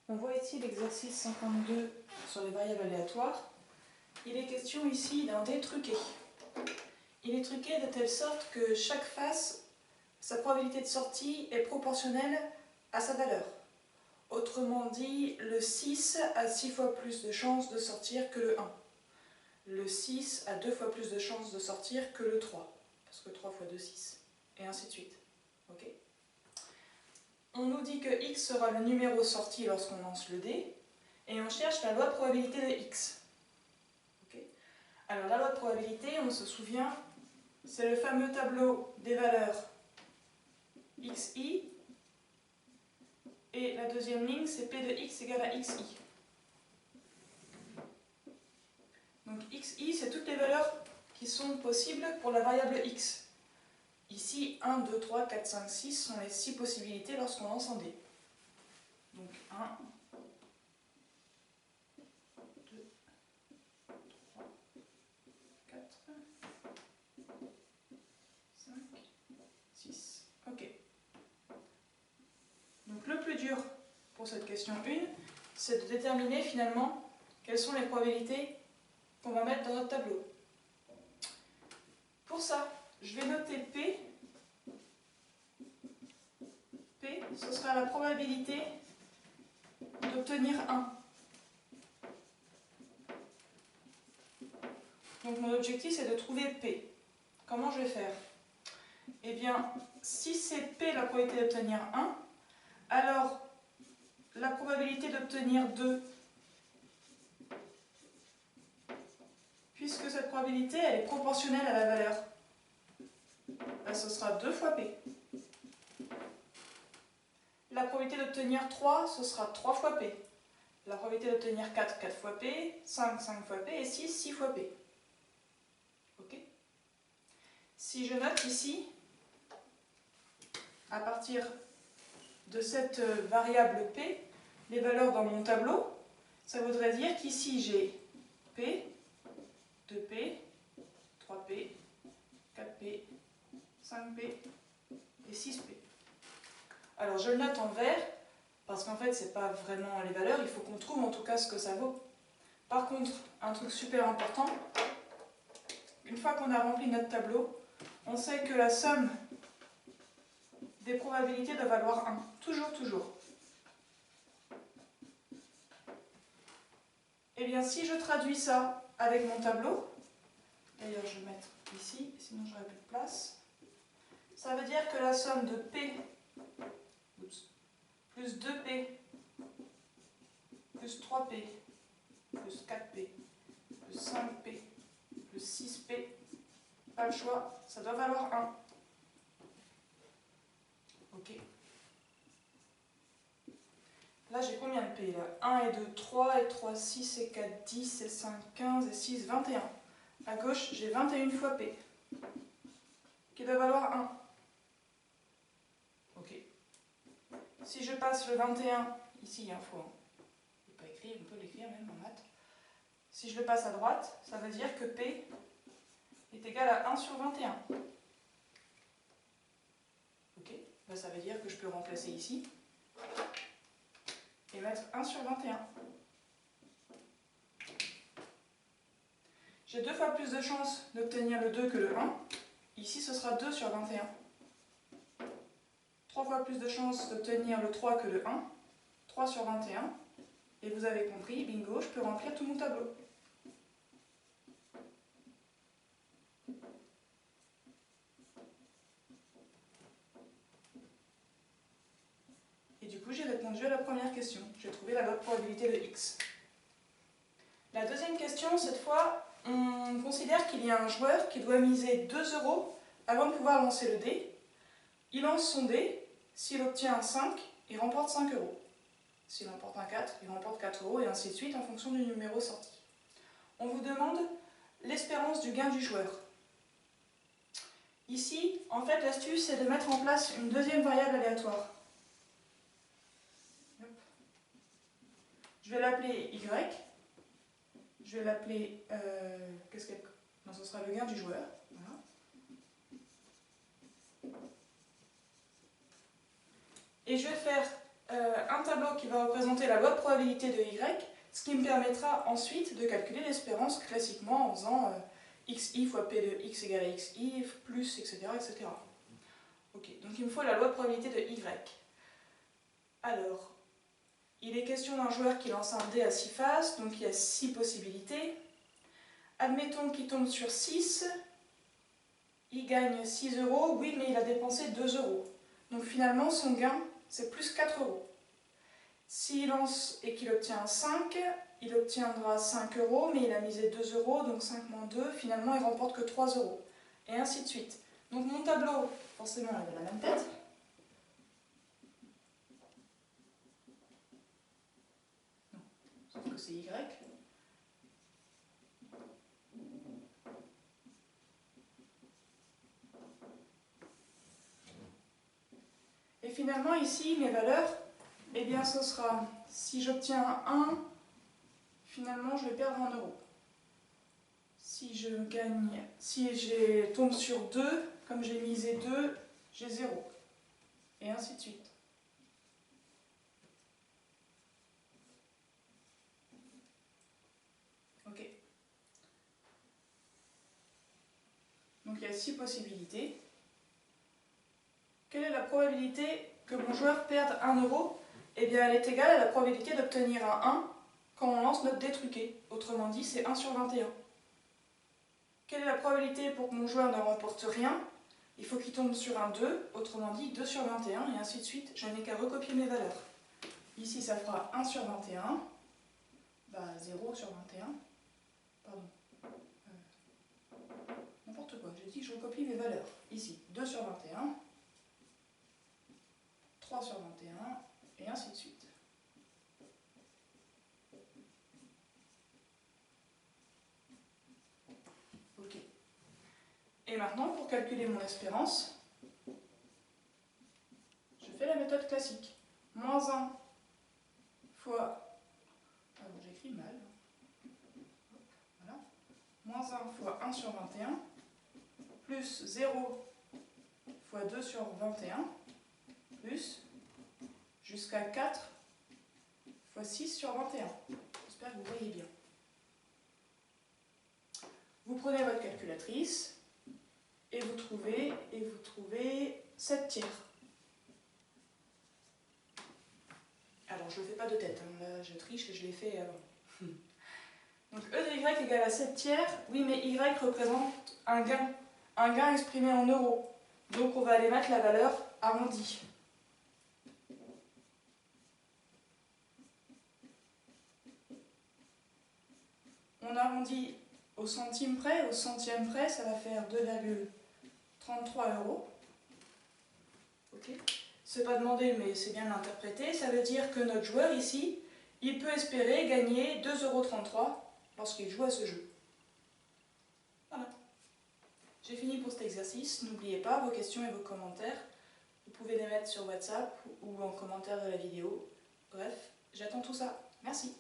On voit ici l'exercice 52 sur les variables aléatoires. Il est question ici d'un dé truqué. Il est truqué de telle sorte que chaque face, sa probabilité de sortie est proportionnelle à sa valeur. Autrement dit, le 6 a 6 fois plus de chances de sortir que le 1. Le 6 a 2 fois plus de chances de sortir que le 3, parce que 3 fois 2, 6, et ainsi de suite. Okay. On nous dit que x sera le numéro sorti lorsqu'on lance le dé, et on cherche la loi de probabilité de x. Okay. Alors la loi de probabilité, on se souvient, c'est le fameux tableau des valeurs xi, et la deuxième ligne, c'est p de x égale à xi. Donc xi, c'est toutes les valeurs qui sont possibles pour la variable x. Ici, 1, 2, 3, 4, 5, 6 sont les 6 possibilités lorsqu'on lance un dé. Donc 1, 2, 3, 4, 5, 6. Ok. Donc le plus dur pour cette question 1, c'est de déterminer finalement quelles sont les probabilités qu'on va mettre dans notre tableau. Pour ça, je vais noter P. P, ce sera la probabilité d'obtenir 1. Donc mon objectif, c'est de trouver P. Comment je vais faire? Eh bien, si c'est P la probabilité d'obtenir 1, alors la probabilité d'obtenir 2, puisque cette probabilité elle est proportionnelle à la valeur, ben, ce sera 2 fois P. La probabilité d'obtenir 3, ce sera 3 fois P. La probabilité d'obtenir 4, 4 fois P, 5, 5 fois P, et 6, 6 fois P. Ok? Si je note ici, à partir de cette variable P, les valeurs dans mon tableau, ça voudrait dire qu'ici j'ai P, 2P, 3P, 4P, 5P et 6P. Alors je le note en vert, parce qu'en fait c'est pas vraiment les valeurs, il faut qu'on trouve en tout cas ce que ça vaut. Par contre, un truc super important, une fois qu'on a rempli notre tableau, on sait que la somme des probabilités doit valoir 1. Toujours, toujours. Et bien si je traduis ça avec mon tableau, d'ailleurs je vais mettre ici, sinon j'aurai plus de place, ça veut dire que la somme de P plus 2P plus 3P plus 4P plus 5P plus 6P, pas le choix, ça doit valoir 1. Ok. Là j'ai combien de P là? 1 et 2, 3 et 3, 6 et 4, 10 et 5, 15 et 6, 21. À gauche j'ai 21 fois P, qui doit valoir 1. Ok. Si je passe le 21, ici il y a un faux, on peut pas écrire, on peut l'écrire même en maths. Si je le passe à droite, ça veut dire que P est égal à 1 sur 21. Ok, ben, ça veut dire que je peux remplacer ici et mettre 1 sur 21. J'ai 2 fois plus de chances d'obtenir le 2 que le 1. Ici, ce sera 2 sur 21. 3 fois plus de chances d'obtenir le 3 que le 1. 3 sur 21. Et vous avez compris, bingo, je peux remplir tout mon tableau. Et du coup, j'ai répondu à la première question. J'ai trouvé la loi de probabilité de x. La deuxième question, cette fois, on considère qu'il y a un joueur qui doit miser 2 € avant de pouvoir lancer le dé. Il lance son dé, s'il obtient un 5, il remporte 5 €. S'il remporte un 4, il remporte 4 € et ainsi de suite en fonction du numéro sorti. On vous demande l'espérance du gain du joueur. Ici, en fait, l'astuce, c'est de mettre en place une deuxième variable aléatoire. Je vais l'appeler y. Je vais l'appeler... qu'est-ce qu'elle... Non, ce sera le gain du joueur. Voilà. Et je vais faire un tableau qui va représenter la loi de probabilité de Y, ce qui me permettra ensuite de calculer l'espérance classiquement en faisant xi fois p de x égale à xi, plus, etc., etc. Ok, donc il me faut la loi de probabilité de Y. Alors, il est question d'un joueur qui lance un dé à 6 faces, donc il y a 6 possibilités. Admettons qu'il tombe sur 6, il gagne 6 euros, oui, mais il a dépensé 2 euros. Donc finalement, son gain, c'est plus 4 euros. S'il lance et qu'il obtient 5, il obtiendra 5 euros, mais il a misé 2 euros, donc 5 moins 2, finalement il remporte que 3 euros. Et ainsi de suite. Donc mon tableau, forcément, il a la même tête. Non, sauf que c'est Y. Et finalement, ici, mes valeurs, eh bien, ce sera, si j'obtiens 1, finalement, je vais perdre 1 euro. Si je tombe sur 2, comme j'ai misé 2, j'ai 0. Et ainsi de suite. Ok. Donc il y a 6 possibilités. Quelle est la probabilité que mon joueur perde 1 euro? Eh bien, elle est égale à la probabilité d'obtenir un 1 quand on lance notre dé truqué. Autrement dit, c'est 1 sur 21. Quelle est la probabilité pour que mon joueur ne remporte rien? Il faut qu'il tombe sur un 2, autrement dit 2 sur 21, et ainsi de suite. Je n'ai qu'à recopier mes valeurs. Ici, ça fera 1 sur 21, 0 sur 21, pardon, n'importe quoi, j'ai dit que je recopie mes valeurs. Ici, 2 sur 21, 3 sur 21, et ainsi de suite. Ok. Et maintenant, pour calculer mon espérance, je fais la méthode classique. Moins 1 fois... Ah bon, j'écris mal. Voilà. Moins 1 fois 1 sur 21, plus 0 fois 2 sur 21, plus jusqu'à 4 fois 6 sur 21. J'espère que vous voyez bien. Vous prenez votre calculatrice et vous trouvez 7 tiers. Alors je ne le fais pas de tête, hein. Là je triche et je l'ai fait avant. Donc E de Y égale à 7 tiers, oui mais Y représente un gain exprimé en euros. Donc on va aller mettre la valeur arrondie. On arrondit au centime près, au centième près, ça va faire 2,33 euros. Ok. C'est pas demandé, mais c'est bien l'interpréter. Ça veut dire que notre joueur ici, il peut espérer gagner 2,33 € lorsqu'il joue à ce jeu. Voilà. J'ai fini pour cet exercice. N'oubliez pas vos questions et vos commentaires. Vous pouvez les mettre sur WhatsApp ou en commentaire de la vidéo. Bref, j'attends tout ça. Merci.